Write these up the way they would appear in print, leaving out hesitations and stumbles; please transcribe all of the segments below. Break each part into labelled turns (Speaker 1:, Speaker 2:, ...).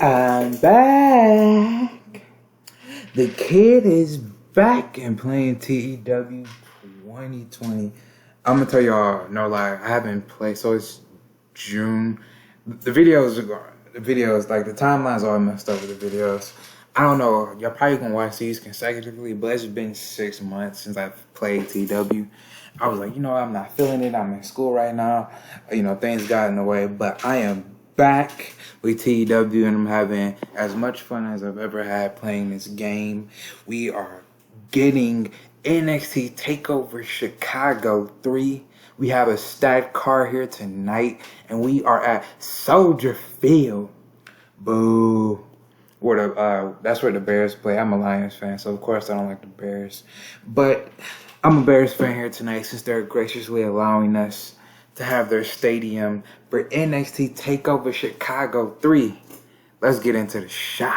Speaker 1: I'm back. The kid is back and playing TEW 2020. I'm gonna tell y'all, no lie, I haven't played. So it's June. The videos, like the timelines all messed up with the videos. I don't know. Y'all probably gonna watch these consecutively, but it's been 6 months since I've played TEW. I was like, I'm not feeling it. I'm in school right now. Things got in the way, but I am back with TEW and I'm having as much fun as I've ever had playing this game. We are getting NXT Takeover Chicago 3. We have a stat car here tonight and we are at Soldier Field. Boo. That's where the Bears play. I'm a Lions fan, so of course I don't like the Bears. But I'm a Bears fan here tonight since they're graciously allowing us to have their stadium for NXT Takeover Chicago 3. Let's get into the show.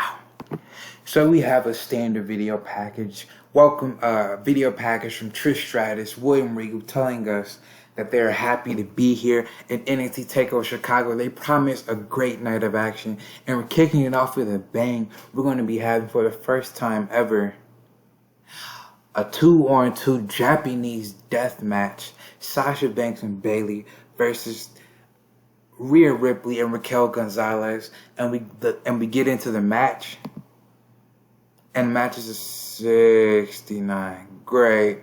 Speaker 1: So we have a standard video package. Welcome video package from Trish Stratus, William Regal telling us that they're happy to be here in NXT TakeOver Chicago. They promise a great night of action, and we're kicking it off with a bang. We're going to be having, for the first time ever, a 2-on-2 Japanese death match. Sasha Banks and Bayley versus Rhea Ripley and Raquel Gonzalez, and we get into the match. And the match is a 69. Great.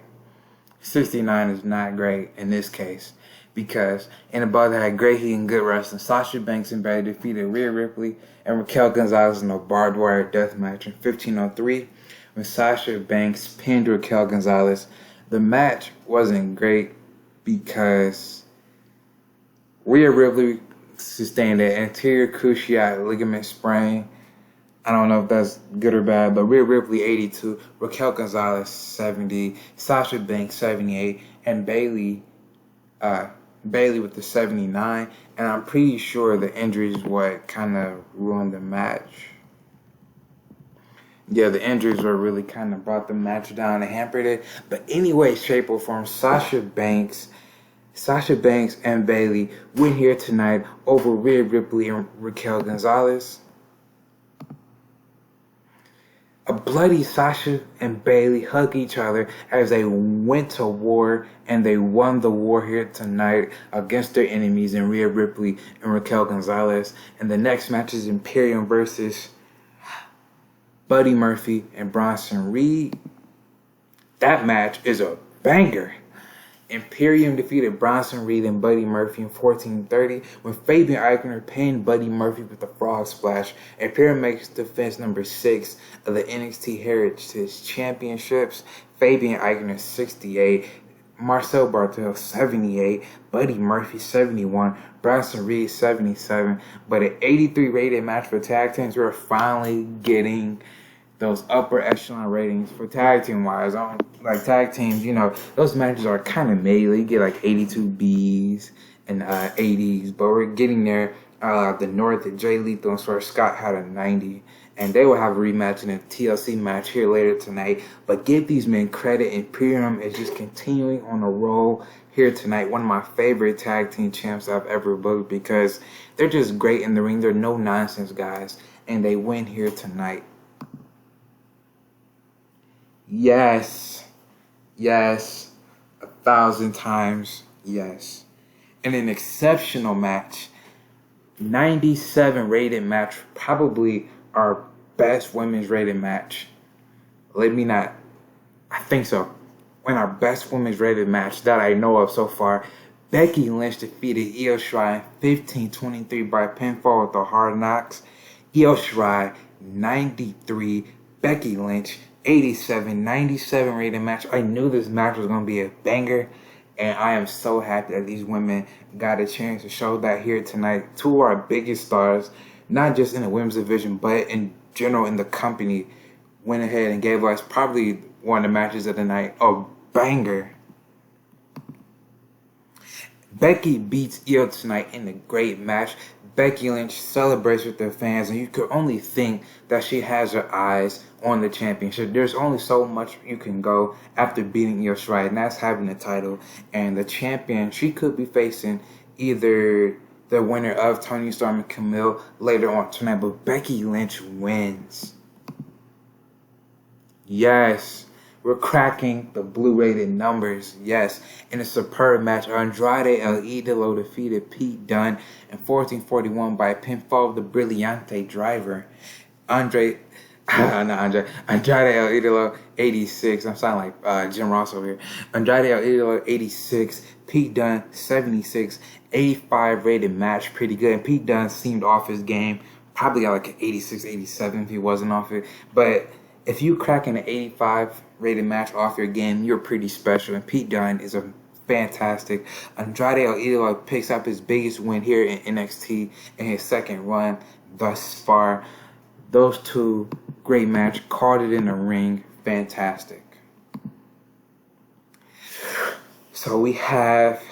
Speaker 1: 69 is not great in this case because in the ball that had great heat and good wrestling, Sasha Banks and Bayley defeated Rhea Ripley and Raquel Gonzalez in a barbed wire death match in 1503 when Sasha Banks pinned Raquel Gonzalez. The match wasn't great because Rhea Ripley sustained an anterior cruciate ligament sprain. I don't know if that's good or bad, but Rhea Ripley 82, Raquel Gonzalez 70, Sasha Banks 78, and Bayley with the 79. And I'm pretty sure the injuries what kind of ruined the match. Yeah, the injuries were really kind of brought the match down and hampered it. But anyway, shape or form, Sasha Banks and Bayley win here tonight over Rhea Ripley and Raquel Gonzalez. A bloody Sasha and Bayley hug each other as they went to war, and they won the war here tonight against their enemies in Rhea Ripley and Raquel Gonzalez. And the next match is Imperium versus Buddy Murphy and Bronson Reed. That match is a banger. Imperium defeated Bronson Reed and Buddy Murphy in 1430 when Fabian Eichner pinned Buddy Murphy with the frog splash. Imperium makes defense number 6 of the NXT Heritage Championships. Fabian Eichner 68, Marcel Bartel 78, Buddy Murphy 71, Bronson Reed 77. But an 83 rated match for tag teams. We're finally getting those upper echelon ratings for tag team wise. Like tag teams, those matches are kind of made. You get like 82 Bs and 80s, but we're getting there. The North, Jay Lethal and Swerve Scott had a 90, and they will have a rematch in a TLC match here later tonight. But give these men credit. Imperium is just continuing on a roll here tonight. One of my favorite tag team champs I've ever booked because they're just great in the ring. They're no nonsense guys, and they win here tonight. Yes, 1,000 times yes. And an exceptional match, 97 rated match, probably our best women's rated match. I think so. When our best women's rated match that I know of so far. Becky Lynch defeated Io Shirai in 1523 by pinfall with the Hard Knocks. Io Shirai 93, Becky Lynch 87, 97 rated match. I knew this match was going to be a banger, and I am so happy that these women got a chance to show that here tonight. Two of our biggest stars, not just in the women's division, but in general in the company, went ahead and gave us probably one of the matches of the night, a banger. Becky beats Io tonight in a great match. Becky Lynch celebrates with her fans, and you could only think that she has her eyes on the championship. There's only so much you can go after beating Io Shirai, and that's having the title. And the champion, she could be facing either the winner of Toni Storm and Camille later on tonight. But Becky Lynch wins. Yes. We're cracking the blue-rated numbers, yes. In a superb match, Andrade El Idolo defeated Pete Dunne in 1441 by pinfall of the Brillante driver. Andrade El Idolo 86. I'm sounding like Jim Ross over here. Andrade El Idolo 86. Pete Dunne 76. 85 rated match, pretty good. And Pete Dunne seemed off his game. Probably got like an 86, 87 if he wasn't off it. But if you cracking an 85 rated match off your game, you're pretty special. And Pete Dunne is a fantastic. Andrade El Idolo picks up his biggest win here in NXT in his second run thus far. Those two, great match. Called it in the ring. Fantastic. So we have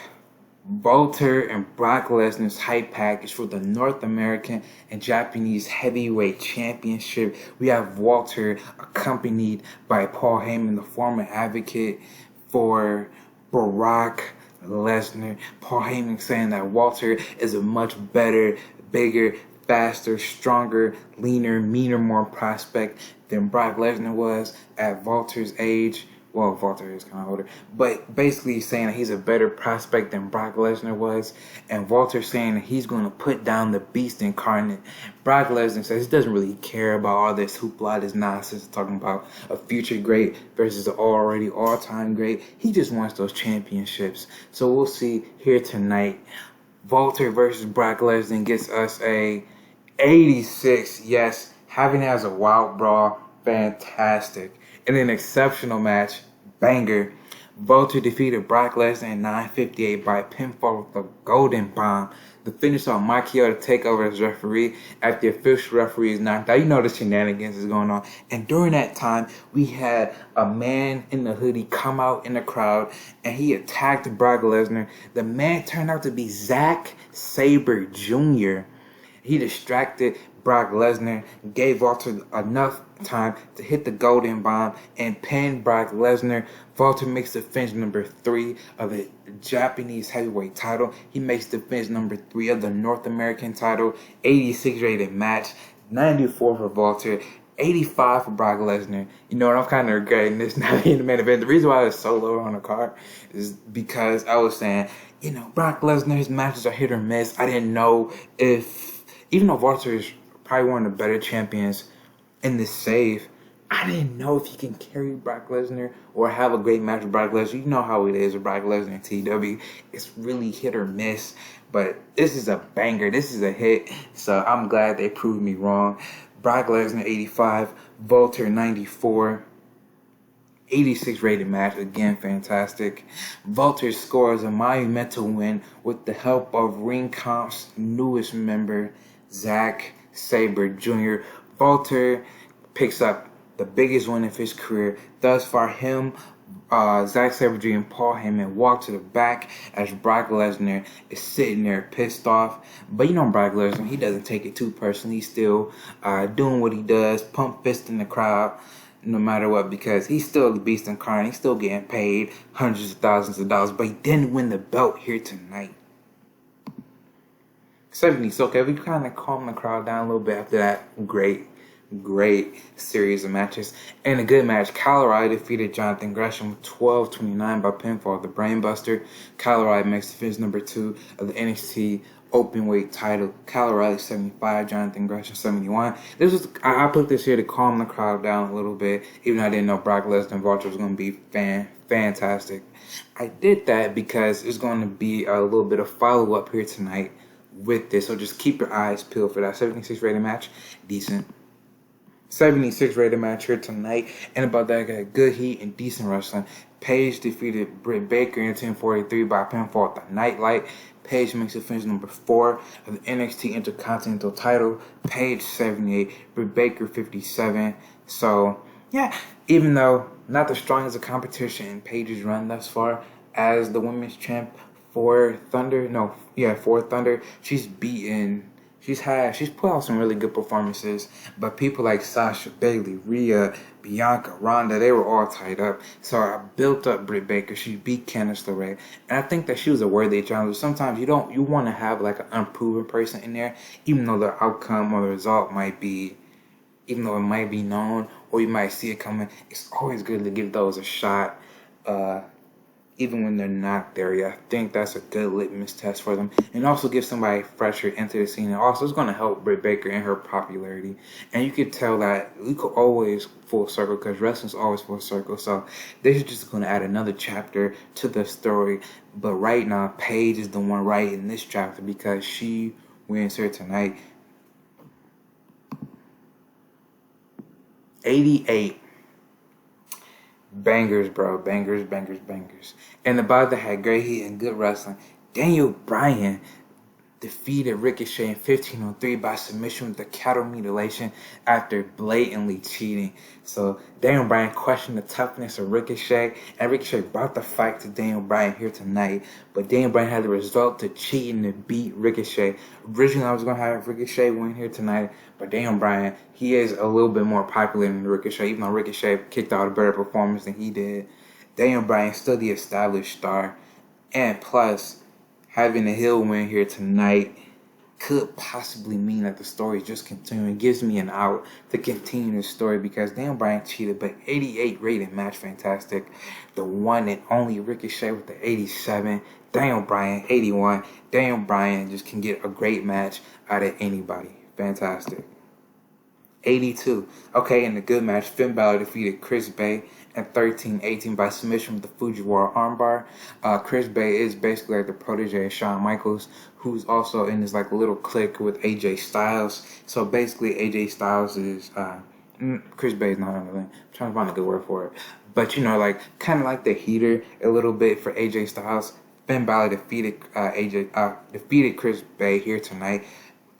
Speaker 1: Walter and Brock Lesnar's hype package for the North American and Japanese Heavyweight Championship. We have Walter accompanied by Paul Heyman, the former advocate for Brock Lesnar. Paul Heyman saying that Walter is a much better, bigger, faster, stronger, leaner, meaner, more prospect than Brock Lesnar was at Walter's age. Well, Walter is kind of older, but basically saying that he's a better prospect than Brock Lesnar was, and Walter saying that he's going to put down the beast incarnate. Brock Lesnar says he doesn't really care about all this hoopla, this nonsense, talking about a future great versus an already all-time great. He just wants those championships. So we'll see here tonight. Walter versus Brock Lesnar gets us a 86. Yes, having it as a wild brawl, fantastic. In an exceptional match, banger, Walter defeated Brock Lesnar in 9:58 by pinfall with the Golden Bomb. The finish on Mike Chioda to take over as referee after the official referee is knocked out. You know the shenanigans is going on. And during that time, we had a man in the hoodie come out in the crowd, and he attacked Brock Lesnar. The man turned out to be Zack Sabre Jr. He distracted Brock Lesnar, gave Walter enough time to hit the Golden Bomb and pin Brock Lesnar. Walter makes the finish number 3 of the Japanese heavyweight title. He makes the finish number 3 of the North American title. 86 rated match. 94 for Walter. 85 for Brock Lesnar. You know what? I'm kind of regretting this now in the main event. The reason why I was so low on the card is because I was saying, you know, Brock Lesnar, his matches are hit or miss. I didn't know if, even though Walter is probably one of the better champions in this save, I didn't know if he can carry Brock Lesnar or have a great match with Brock Lesnar. You know how it is with Brock Lesnar and TEW. It's really hit or miss. But this is a banger. This is a hit. So I'm glad they proved me wrong. Brock Lesnar 85, Walter 94. 86 rated match, again fantastic. Walter scores a monumental win with the help of Ring Comp's newest member, Zack Sabre Jr. Walter picks up the biggest win of his career. Thus far, him, Zack Sabre Jr. and Paul Heyman walk to the back as Brock Lesnar is sitting there pissed off. But you know Brock Lesnar, he doesn't take it too personally. He's still doing what he does, pump fist in the crowd, no matter what, because he's still the beast incarnate. He's still getting paid hundreds of thousands of dollars, but he didn't win the belt here tonight. 70s, okay, we kind of calmed the crowd down a little bit after that great series of matches. And a good match, Kyle O'Reilly defeated Jonathan Gresham 12-29 by pinfall, the Brainbuster. Kyle O'Reilly makes the finish number 2 of the NXT Openweight title. Kyle O'Reilly 75, Jonathan Gresham 71. This was I put this here to calm the crowd down a little bit, even though I didn't know Brock Lesnar and Walter was going to be fantastic. I did that because there's going to be a little bit of follow-up here tonight with this, so just keep your eyes peeled for that. 76 rated match, decent. 76 rated match here tonight, and about that, got good heat and decent wrestling. Paige defeated Britt Baker in 10:43 by pinfall at the Nightlight. Paige makes the finish number 4 of the NXT Intercontinental title. Paige 78, Britt Baker 57. So yeah, even though not the strongest of competition in Paige's run thus far as the women's champ for Thunder, she's beaten she's put out some really good performances, but people like Sasha, Bailey, Rhea, Bianca, Ronda, they were all tied up. So I built up Britt Baker. She beat Candice LeRae, and I think that she was a worthy challenger. Sometimes you want to have like an unproven person in there, even though the outcome or the result might be, even though it might be known or you might see it coming. It's always good to give those a shot. Even when they're not there yet. I think that's a good litmus test for them. And also give somebody fresher into the scene. And also, it's going to help Britt Baker in her popularity. And you could tell that we could always full circle, because wrestling's always full circle. So they're just going to add another chapter to the story. But right now, Paige is the one writing this chapter, because she wins here tonight. 88. Bangers, bro. Bangers. And the bout that had great heat and good wrestling. Daniel Bryan defeated Ricochet in 15:03 by submission with the cattle mutilation after blatantly cheating. So Daniel Bryan questioned the toughness of Ricochet, and Ricochet brought the fight to Daniel Bryan here tonight. But Daniel Bryan had the result to cheat and to beat Ricochet. Originally, I was going to have Ricochet win here tonight, but Daniel Bryan, he is a little bit more popular than Ricochet, even though Ricochet kicked out a better performance than he did. Daniel Bryan still the established star, and plus, having a heel win here tonight could possibly mean that the story is just continuing. It gives me an out to continue the story, because Daniel Bryan cheated, but 88 rated match, fantastic. The one and only Ricochet with the 87. Daniel Bryan, 81. Daniel Bryan just can get a great match out of anybody. Fantastic. 82. Okay, in the good match, Finn Balor defeated Chris Bay in 13-18 by submission with the Fujiwara armbar. Chris Bay is basically like the protege of Shawn Michaels, who's also in this like little clique with AJ Styles. So basically, AJ Styles is Chris Bay is not on the link. I'm trying to find a good word for it, but you know, like kind of like the heater a little bit for AJ Styles. Finn Balor defeated Chris Bay here tonight.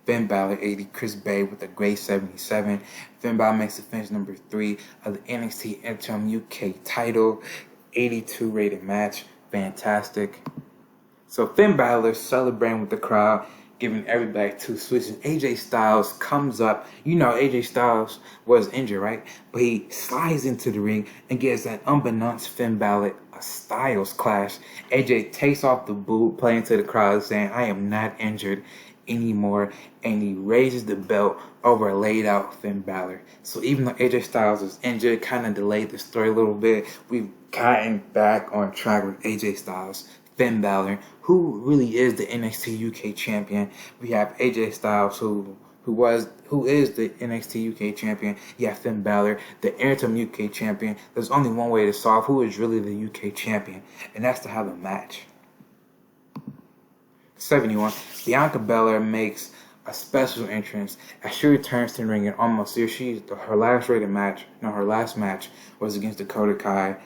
Speaker 1: Finn Balor 80, Chris Bay with a great 77. Finn Balor makes the finish number 3 of the NXT Interim UK title. 82 rated match. Fantastic. So Finn Balor celebrating with the crowd, giving everybody 2 switches. AJ Styles comes up. You know AJ Styles was injured, right? But he slides into the ring and gets an unbeknownst Finn Balor a Styles clash. AJ takes off the boot, playing to the crowd, saying, "I am not injured anymore," and he raises the belt over a laid out Finn Balor. So even though AJ Styles was injured, kind of delayed the story a little bit, we've gotten back on track with AJ Styles. Finn Balor, who really is the NXT UK champion. We have AJ Styles, who is the NXT UK champion. You have Finn Balor, the Interim UK champion. There's only one way to solve who is really the UK champion, and that's to have a match. 71. Bianca Belair makes a special entrance as she returns to the ring and almost here. Her last match was against Dakota Kai.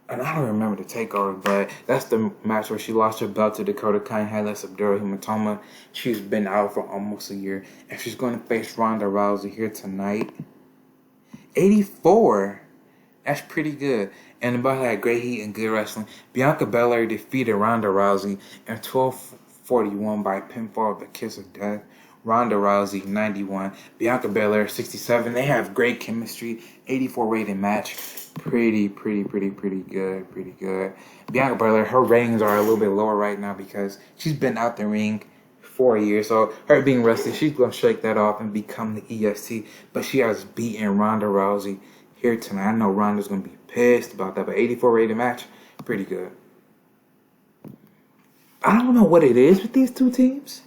Speaker 1: And I don't remember the takeover, but that's the match where she lost her belt to Dakota Kai and had that subdural hematoma. She's been out for almost a year, and she's going to face Ronda Rousey here tonight. 84. That's pretty good. And the battle had great heat and good wrestling. Bianca Belair defeated Ronda Rousey in 12:41 by pinfall with the kiss of death. Ronda Rousey, 91. Bianca Belair, 67. They have great chemistry. 84 rated match. Pretty good. Bianca Belair, her ratings are a little bit lower right now because she's been out the ring for a year. So her being rested, she's going to shake that off and become the EST. But she has beaten Ronda Rousey here tonight. I know Ronda's going to be pissed about that. But 84 rated match, pretty good. I don't know what it is with these two teams,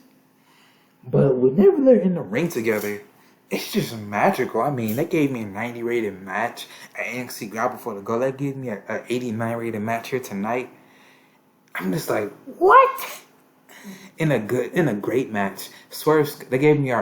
Speaker 1: but whenever they're in the ring together, it's just magical. I mean, they gave me a 90 rated match at NXT Grapple for the Go. They gave me an 89 rated match here tonight. I'm just like, what? In a great match. They gave me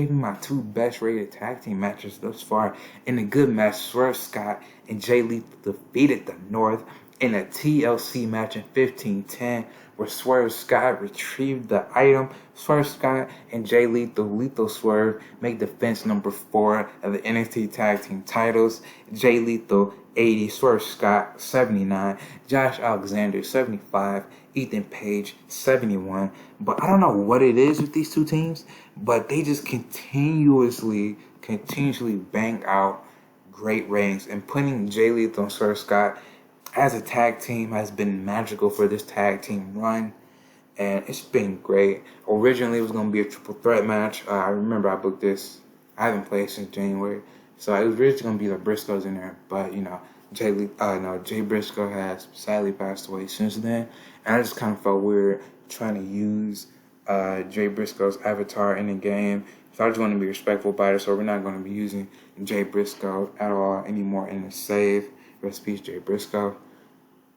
Speaker 1: my 2 best rated tag team matches thus far. In a good match, Swerve Scott and Jay Lethal defeated the North in a TLC match in 15-10. Where Swerve Scott retrieved the item. Swerve Scott and Jay Lethal Swerve make defense number 4 of the NXT Tag Team titles. Jay Lethal 80, Swerve Scott 79, Josh Alexander 75, Ethan Page 71. But I don't know what it is with these two teams, but they just continuously bang out great ratings. And putting Jay Lethal and Swerve Scott as a tag team has been magical for this tag team run. And it's been great. Originally, it was going to be a triple threat match. I remember I booked this. I haven't played since January. So it was originally going to be the Briscoes in there. But, Jay Briscoe has sadly passed away since then. And I just kind of felt weird trying to use Jay Briscoe's avatar in the game. So I just want to be respectful about it. So we're not going to be using Jay Briscoe at all anymore in the save. Rest in peace, Jay Briscoe.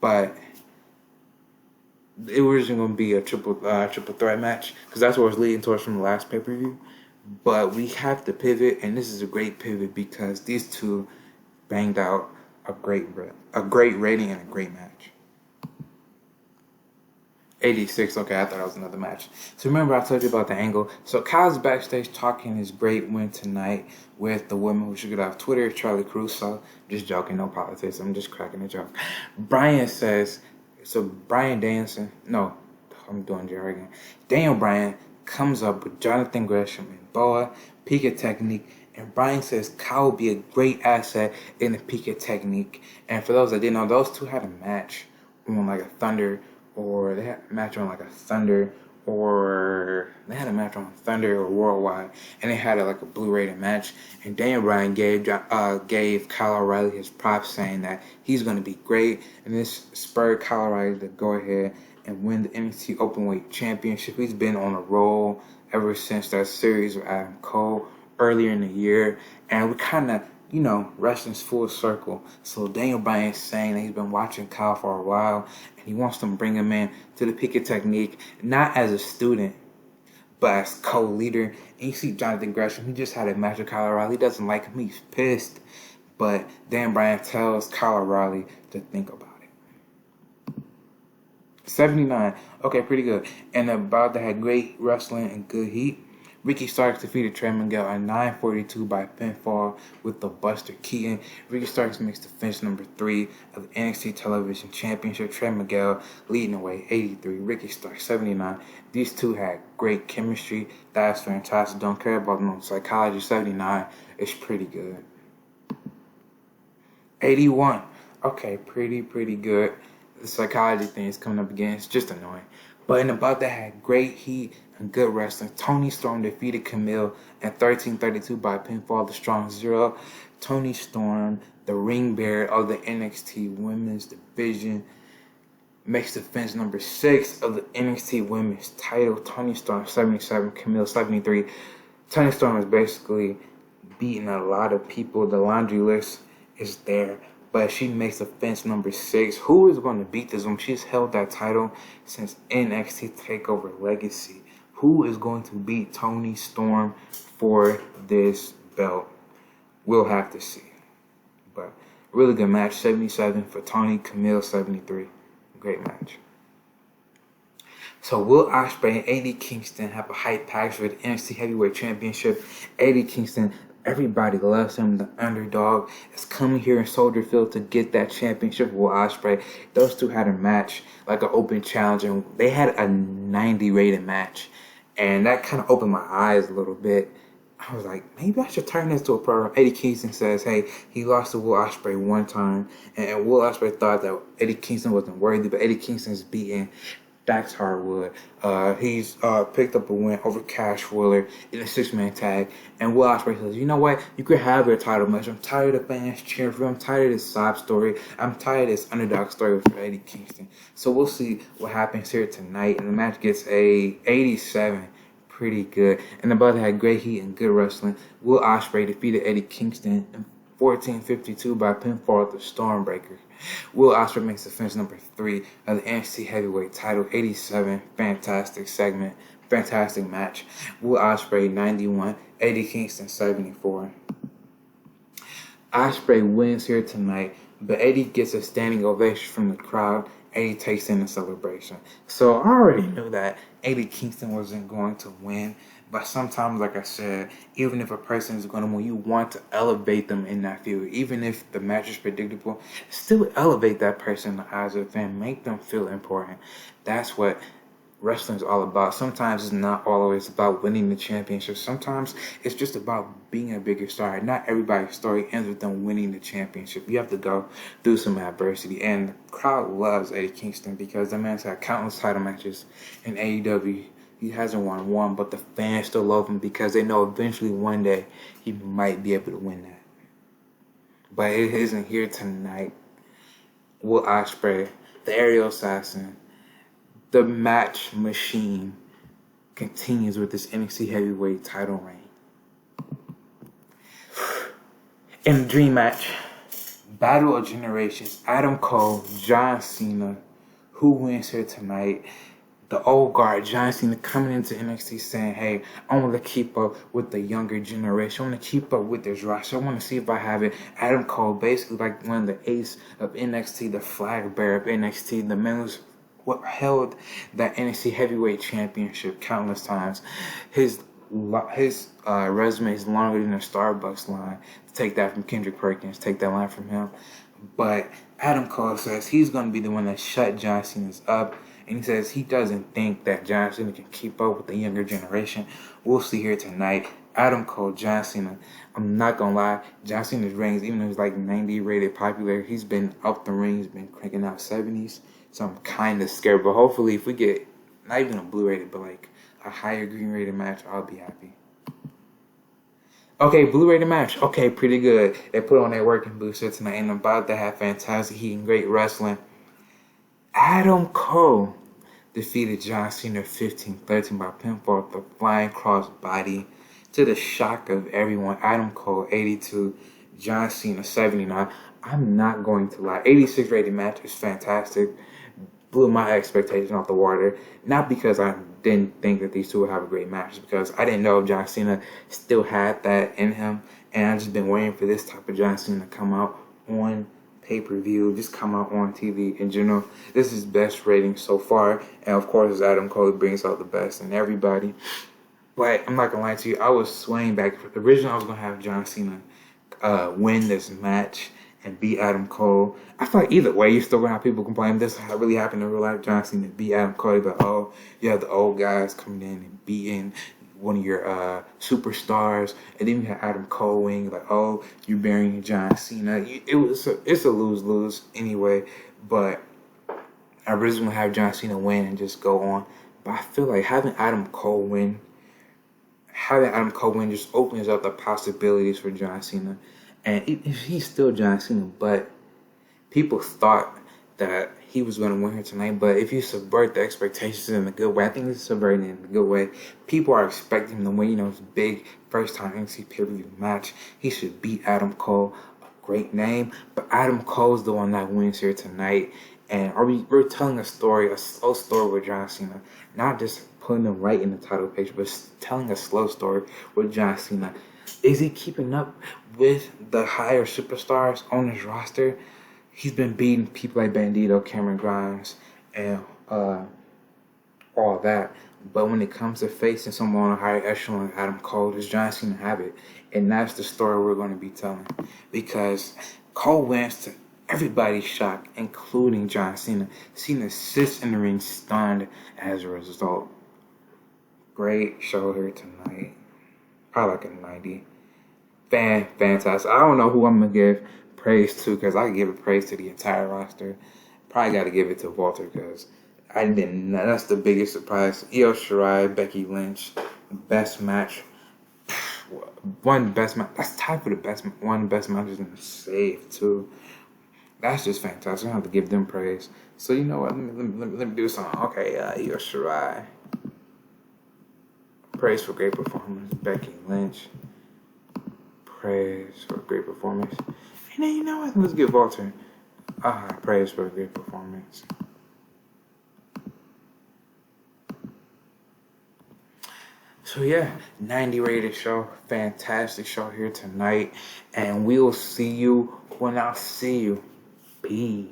Speaker 1: But it was going to be a triple threat match because that's what it was leading towards from the last pay-per-view. But we have to pivot, and this is a great pivot because these two banged out a great rating and a great match. 86. Okay, I thought it was another match. So remember I told you about the angle. So Kyle's backstage talking his great win tonight with the woman who should get off Twitter, Charlie Caruso. Just joking, no politics. I'm just cracking a joke. Brian says, so Brian Danielson, no, I'm doing jargon. Daniel Bryan comes up with Jonathan Gresham and Boa, Pika Technique, and Brian says Kyle will be a great asset in the Pika Technique. And for those that didn't know, those two had a match on like a Thunder, or they had a match on like a Thunder, or they had a match on Thunder or Worldwide, and they had like a blue rated match. And Daniel Bryan gave Kyle O'Reilly his props, saying that he's going to be great, and this spurred Kyle O'Reilly to go ahead and win the NXT Openweight Championship. He's been on a roll ever since that series with Adam Cole earlier in the year, and we kind of, wrestling's full circle. So Daniel Bryan is saying that he's been watching Kyle for a while, and he wants to bring him in to the Pika Technique, not as a student, but as co-leader. And you see Jonathan Gresham, he just had a match with Kyle O'Reilly. He doesn't like him, he's pissed. But Dan Bryan tells Kyle O'Reilly to think about it. 79. Okay, pretty good. And about that had great wrestling and good heat. Ricky Starks defeated Trey Miguel at 9:42 by pinfall with the Buster Keaton. Ricky Starks makes the finish number 3 of the NXT Television Championship. Trey Miguel leading away 83. Ricky Starks 79. These two had great chemistry. That's fantastic. Don't care about no psychology. 79 is pretty good. 81. Okay, pretty good. The psychology thing is coming up again. It's just annoying. But in about that had great heat and good wrestling. Toni Storm defeated Camille at 13:32 by pinfall. The Strong Zero. Toni Storm, the ring bearer of the NXT Women's Division, makes defense number 6 of the NXT Women's title. Toni Storm 77, Camille 73. Toni Storm is basically beating a lot of people. The laundry list is there. But she makes offense number 6. Who is going to beat this woman? She's held that title since NXT TakeOver Legacy. Who is going to beat Toni Storm for this belt? We'll have to see. But really good match. 77 for Toni, Camille 73. Great match. So Will Ospreay and Eddie Kingston have a hype package for the NXT Heavyweight Championship. Eddie Kingston, everybody loves him. The underdog is coming here in Soldier Field to get that championship. Will Ospreay. Those two had a match, like an open challenge, and they had a 90 rated match. And that kind of opened my eyes a little bit. I was like, maybe I should turn this to a program. Eddie Kingston says, hey, he lost to Will Ospreay one time. And Will Ospreay thought that Eddie Kingston wasn't worthy, but Eddie Kingston's beating Dax Harwood. He's picked up a win over Cash Wheeler in a 6-man tag. And Will Ospreay says, you know what? You could have your title match. I'm tired of fans cheering for him. I'm tired of this sob story. I'm tired of this underdog story with Eddie Kingston. So we'll see what happens here tonight. And the match gets a 87. Pretty good. And the brother had great heat and good wrestling. Will Ospreay defeated Eddie Kingston in 14:52 by pinfall at the Stormbreaker. Will Ospreay makes the finish number 3 of the NXT Heavyweight title. 87. Fantastic segment. Fantastic match. Will Ospreay 91. Eddie Kingston 74. Ospreay wins here tonight, but Eddie gets a standing ovation from the crowd. Eddie takes in the celebration. So I already knew that Eddie Kingston wasn't going to win, But sometimes, like I said, even if a person is going to win, you want to elevate them in that field. Even if the match is predictable, still elevate that person in the eyes of the fan. Make them feel important. That's what wrestling is all about. Sometimes it's not always about winning the championship. Sometimes it's just about being a bigger star. Not everybody's story ends with them winning the championship. You have to go through some adversity. And the crowd loves Eddie Kingston because the man's had countless title matches in AEW. He hasn't won one, but the fans still love him because they know eventually one day he might be able to win that. But it isn't here tonight. Will Ospreay, the aerial assassin, the match machine, continues with this NXT heavyweight title reign. In the dream match, Battle of Generations, Adam Cole, John Cena. Who wins here tonight? The old guard, John Cena, coming into NXT saying, hey, I want to keep up with the younger generation. I want to keep up with this roster. I want to see if I have it. Adam Cole, basically like one of the ace of NXT, the flag bearer of NXT, the man who's held that NXT heavyweight championship countless times. His resume is longer than a Starbucks line. Take that from Kendrick Perkins. Take that line from him. But Adam Cole says he's going to be the one that shut John Cena's up. And he says he doesn't think that John Cena can keep up with the younger generation. We'll see here tonight. Adam Cole, John Cena. I'm not going to lie. John Cena's rings, even though he's like 90 rated popular, he's been up the ring. He's been cranking out 70s. So I'm kind of scared. But hopefully if we get not even a blue rated, but like a higher green rated match, I'll be happy. Okay, blue rated match. Okay, pretty good. They put on their working boots here tonight. And about to have fantastic heat and great wrestling. Adam Cole defeated John Cena 15-13 by pinfall with a flying cross body. To the shock of everyone, Adam Cole 82, John Cena 79. I'm not going to lie. 86 rated match is fantastic. Blew my expectations off the water. Not because I didn't think that these two would have a great match, because I didn't know if John Cena still had that in him. And I've just been waiting for this type of John Cena to come out on pay-per-view, just come out on TV in general. This is best rating so far, and of course as Adam Cole brings out the best in everybody. But I'm not gonna lie to you, I was swaying back. Originally I was gonna have John Cena win this match and beat Adam Cole. I feel like either way you're still gonna have people complaining. This really happened in real life. John Cena beat Adam Cole, but oh, you have the old guys coming in and beating one of your superstars, and then you have Adam Cole winning, like, oh, you're burying John Cena. It's a lose-lose anyway, but I really want to have John Cena win and just go on. But I feel like having Adam Cole win just opens up the possibilities for John Cena. And he's still John Cena, but people thought that he was going to win here tonight. But if you subvert the expectations in a good way, I think he's subverting it in a good way. People are expecting him to win. You know, it's a big first-time NXT pay-per-view match. He should beat Adam Cole. A great name. But Adam Cole's the one that wins here tonight. And we're telling a story, a slow story with John Cena. Not just putting him right in the title page, but telling a slow story with John Cena. Is he keeping up with the higher superstars on his roster? He's been beating people like Bandito, Cameron Grimes, and all that. But when it comes to facing someone on a higher echelon, Adam Cole, does John Cena have it? And that's the story we're going to be telling. Because Cole wins to everybody's shock, including John Cena. Cena sits in the ring stunned as a result. Great show here tonight. Probably like a 90. Fantastic. I don't know who I'm going to give praise to, because I give it praise to the entire roster. Probably got to give it to Walter, because I didn't know. That's the biggest surprise. Io Shirai, Becky Lynch, best match. One best match. That's tied for the best. One of the best matches in the save too. That's just fantastic. I have to give them praise. So you know what? Let me do something. Okay, Io Shirai. Praise for great performance. Becky Lynch. Praise for a great performance. And then you know what? Let's give Walter praise for a great performance. So yeah, 90 rated show. Fantastic show here tonight. And we'll see you when I see you. Peace.